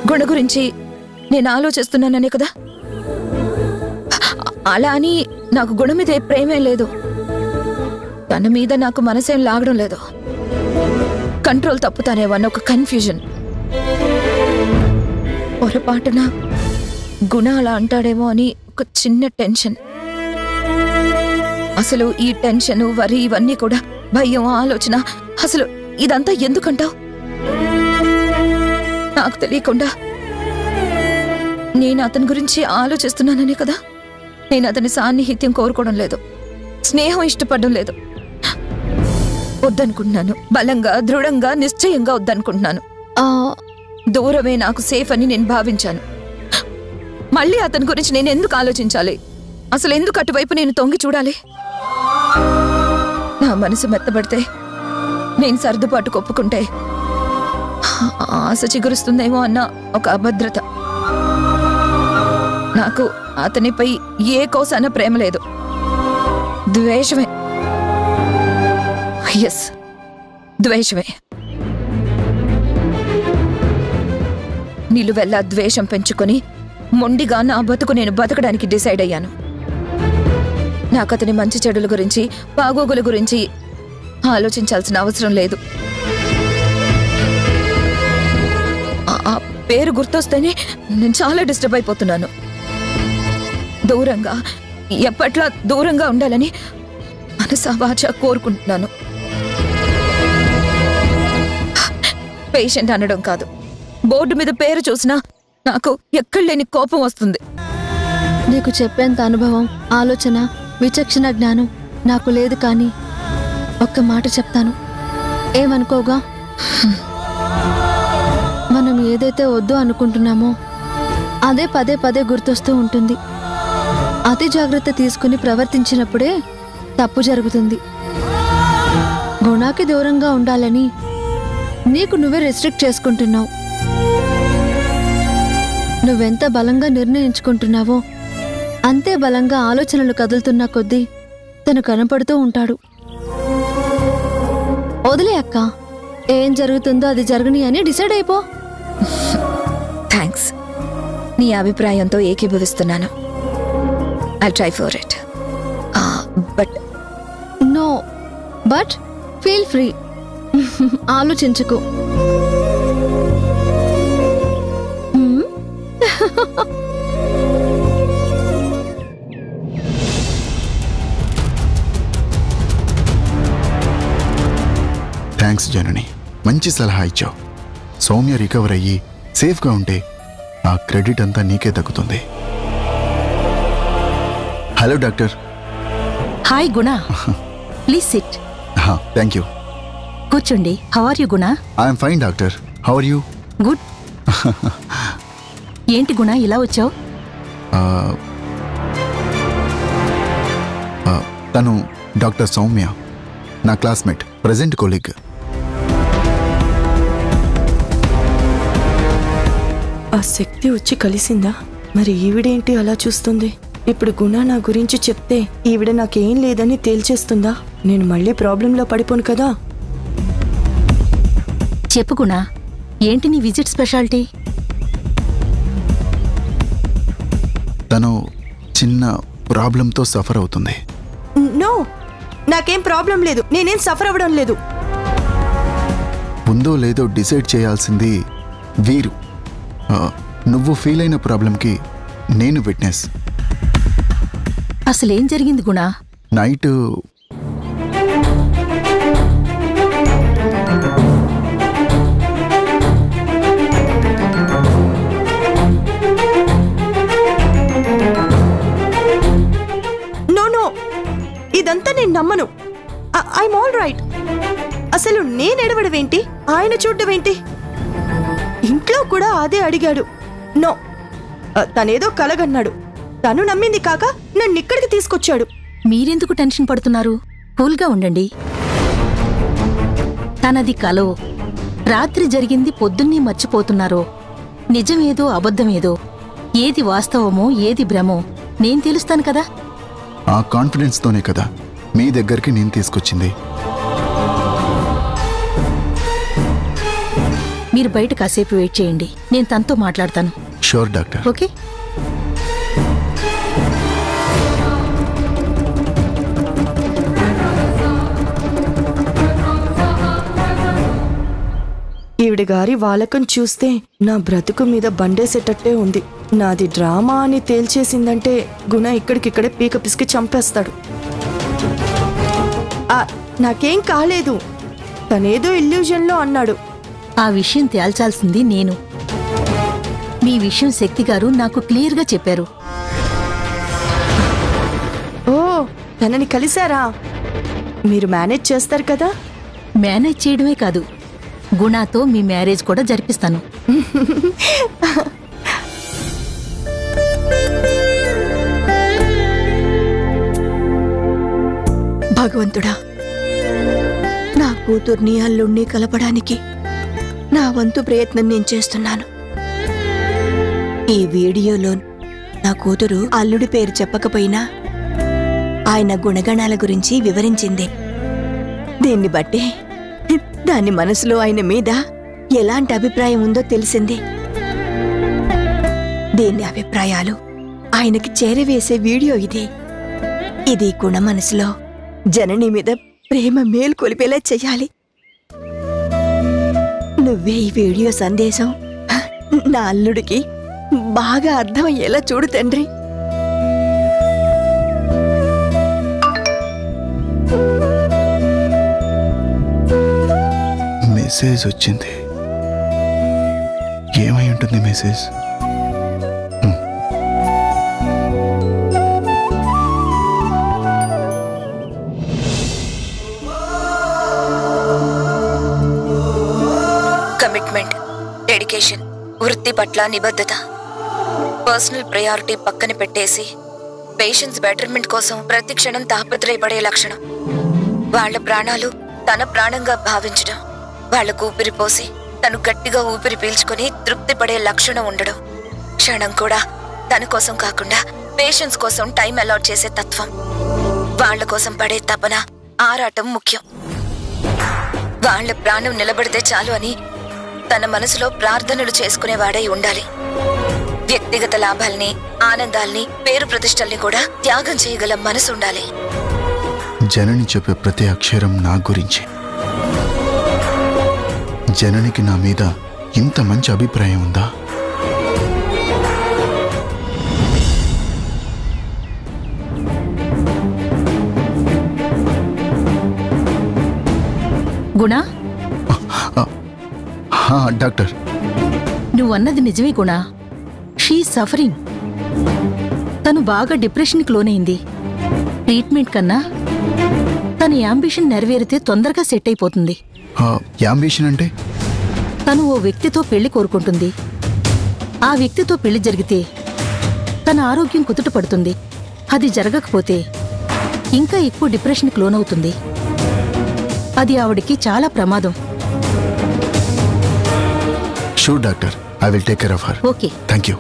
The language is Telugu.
గుణ గురించి నేను ఆలోచిస్తున్నాననే కదా. అలా అని నాకు గుణ మీద ప్రేమే లేదు. తన మీద నాకు మనసేం లాగడం లేదు. కంట్రోల్ తప్పుతానేవన్న ఒక కన్ఫ్యూజన్. పొరపాటున గుణ అలా అంటాడేమో అని ఒక చిన్న టెన్షన్. అసలు ఈ టెన్షన్, వరి ఇవన్నీ కూడా, భయం, ఆలోచన, అసలు ఇదంతా ఎందుకంటావు? నాకు తెలియకుండా నేను అతని గురించి ఆలోచిస్తున్నాననే కదా. నేను అతని సాన్నిహిత్యం కోరుకోవడం లేదు, స్నేహం ఇష్టపడడం లేదు. వద్దనుకుంటున్నాను. బలంగా, దృఢంగా, నిశ్చయంగా వద్దనుకుంటున్నాను. దూరమే నాకు సేఫ్ అని నేను భావించాను. మళ్ళీ అతని గురించి నేను ఎందుకు ఆలోచించాలి? అసలు ఎందుకు అటువైపు నేను తొంగి చూడాలి? నా మనసు మెత్తబడితే, నేను సర్దుబాటు కొప్పుకుంటే ఆశ చిగురుస్తుందేమో అన్న ఒక అభద్రత. నాకు అతనిపై ఏ కోసాన ప్రేమ లేదు, ద్వేషమే. ఎస్, ద్వేషమే. నిలువెల్లా ద్వేషం పెంచుకొని మొండిగా నా బతుకు నేను బతకడానికి డిసైడ్ అయ్యాను. నాకు అతని మంచి చెడుల గురించి, బాగోగుల గురించి ఆలోచించాల్సిన అవసరం లేదు. ఆ పేరు గుర్తొస్తేనే నేను చాలా డిస్టర్బ్ అయిపోతున్నాను. దూరంగా, ఎప్పట్లా దూరంగా ఉండాలని మనసా వాచా కోరుకుంటున్నాను. పేషెంట్ అనడం కాదు, బోర్డు మీద పేరు చూసినా నాకు ఎక్కడలేని కోపం వస్తుంది. నీకు చెప్పేంత అనుభవం, ఆలోచన, విచక్షణ జ్ఞానం నాకు లేదు. కానీ ఒక్క మాట చెప్తాను, ఏమనుకోగా. మనం ఏదైతే వద్దు అనుకుంటున్నామో అదే పదే పదే గుర్తొస్తూ ఉంటుంది. అతి జాగ్రత్త తీసుకుని ప్రవర్తించినప్పుడే తప్పు జరుగుతుంది. గుణాకి దూరంగా ఉండాలని నీకు నువ్వే రెస్ట్రిక్ట్ చేసుకుంటున్నావు. నువ్వెంత బలంగా నిర్ణయించుకుంటున్నావో అంతే బలంగా ఆలోచనలు కదులుతున్న కొద్దీ తను కనపడుతూ ఉంటాడు. వదిలే అక్క, ఏం జరుగుతుందో అది జరగని అని డిసైడ్ అయిపో. థ్యాంక్స్, నీ అభిప్రాయంతో ఏకీభవిస్తున్నాను. I try for it. But no, but feel free. ఆలోచించుకో. థ్యాంక్స్ జనని, మంచి సలహా ఇచ్చావు. సౌమ్య రికవర్ అయ్యి సేఫ్గా ఉంటే ఆ క్రెడిట్ అంతా నీకే దక్కుతుంది. Hello doctor. Hi Guna, please sit. Thank you. కూర్చోండి. How are you Guna? I'm fine doctor. How are you? Good. ఏంటి గుణ ఇలా వచ్చావు? తను డాక్టర్ సౌమ్య, నా క్లాస్మేట్, ప్రెజెంట్ కొలీగ్. ఆ శక్తి వచ్చి కలిసిందా? మరి ఈవిడేంటి అలా చూస్తుంది? ఇప్పుడు గుణ నా గురించి చెప్తే ఈవిడ నాకేం లేదని తేల్చేస్తుందా? నేను మళ్ళీ ప్రాబ్లంలో పడిపోను కదా. చెప్పు గుణ, ఏంటి నీ విజిట్ స్పెషాలిటీ? తను చిన్న ప్రాబ్లంతో సఫర్ అవుతుంది. నో, నాకేం ప్రాబ్లం లేదు. నేనేం సఫర్ అవ్వడం లేదు. ఉందో లేదో డిసైడ్ చేయాల్సింది వీరు. నువ్వు ఫీల్ అయిన ప్రాబ్లంకి నేను విట్నెస్. అసలేం జరిగింది గుణ? నైట్ ఇదంతా నేను నమ్మను. I'm all right. అసలు నేను ఎడవడమేంటి, ఆయన చూడ్డమేంటి? ఇంట్లో కూడా అదే అడిగాడు. నో, తనేదో కలగన్నాడు. తను నమ్మింది కాక నన్ను ఇక్కడికి తీసుకొచ్చాడు. మీరెందుకు టెన్షన్ పడుతున్నారు? కూల్గా ఉండండి. తనది కలో, రాత్రి జరిగింది పొద్దున్నే మర్చిపోతున్నారో, నిజమేదో అబద్ధమేదో, ఏది వాస్తవమో ఏది భ్రమో నేను తెలుస్తాను కదా. ఆ కాన్ఫిడెన్స్తోనే కదా మీ దగ్గరికి నేను తీసుకొచ్చింది. మీరు బయట కాసేపు వెయిట్ చేయండి, నేను తనతో మాట్లాడతాను. Sure doctor. ఓకే. ఈవిడ గారి వాలకం చూస్తే నా బ్రతుకు మీద బండేసేటట్టే ఉంది. నాది డ్రామా అని తేల్చేసిందంటే గుణ ఇక్కడికిక్కడే పీక పిసికి చంపేస్తాడు. నాకేం కాలేదు, తనేదో ఇల్యూజన్లో అన్నాడు. ఆ విషయం తేల్చాల్సింది నేను. మీ విషయం శక్తి గారు నాకు క్లియర్గా చెప్పారు. ఓ, తనని కలిశారా? మీరు మేనేజ్ చేస్తారు కదా? మేనేజ్ చేయడమే కాదు, గుణాతో మీ మ్యారేజ్ కూడా జరిపిస్తాను. భగవంతుడా, నా కూతుర్ని అల్లుణ్ణి కలపడానికి నా వంతు ప్రయత్నం నేను చేస్తున్నాను. ఈ వీడియోలో నా కూతురు అల్లుడి పేరు చెప్పకపోయినా ఆయన గుణగణాల గురించి వివరించింది. దీన్ని బట్టి దాని మనసులో ఆయన మీద ఎలాంటి అభిప్రాయం ఉందో తెలిసింది. దీని అభిప్రాయాలు ఆయనకి చేరవేసే వీడియో ఇది. ఇది గుణ మనసులో జనని మీద ప్రేమ మేల్కొలిపేలా చెయ్యాలి. నువ్వే ఈ వీడియో సందేశం నా అల్లుడికి బాగా అర్థమయ్యేలా చూడు తండ్రి. మెసేజ్ వచ్చింది. ఏమై ఉంటుంది మెసేజ్? కమిట్మెంట్, డెడికేషన్, వృత్తి పట్ల నిబద్ధత, పర్సనల్ ప్రయారిటీ పక్కన పెట్టేసి పేషెంట్స్ బెటర్మెంట్ కోసం ప్రతి క్షణం తాపత్రయపడే లక్షణం. వాళ్ల ప్రాణాలు తన ప్రాణంగా భావించడం, వాళ్లకు ఊపిరి పోసి తను గట్టిగా ఊపిరి పీల్చుకుని తృప్తి పడే లక్షణం ఉండడం, క్షణం కూడా తన కోసం కాకుండా పేషెంట్స్ కోసం టైం అలాట్ చేసే తత్వం, వాళ్ల కోసం పడే తపన, ఆరాటం ముఖ్యం. వాళ్ల ప్రాణం నిలబడితే చాలు అని తన మనసులో ప్రార్థనలు చేసుకునేవాడై ఉండాలి. వ్యక్తిగత లాభాల్ని, ఆనందాల్ని, పేరు ప్రతిష్టల్ని కూడా త్యాగం చేయగల మనసు ఉండాలి. జనని చెప్పే ప్రతి అక్షరం నా గురించి. జననికి నా మీద ఇంత మంచి అభిప్రాయం ఉందా? గుణ, డాక్టర్, నువ్వన్నది నిజమే గుణ. She suffering. తను బాగా డిప్రెషన్కి లోనైంది. ట్రీట్మెంట్ కన్నా తన యాంబిషన్ నెరవేరితే తొందరగా సెట్ అయిపోతుంది. యాంబిషన్ అంటే? తను ఓ వ్యక్తితో పెళ్లి కోరుకుంటుంది. ఆ వ్యక్తితో పెళ్లి జరిగితే తన ఆరోగ్యం కుదుట పడుతుంది. అది జరగకపోతే ఇంకా ఎక్కువ డిప్రెషన్కి లోనవుతుంది. అది ఆవిడికి చాలా ప్రమాదం. Sure doctor, I will take care of her. Okay, thank you.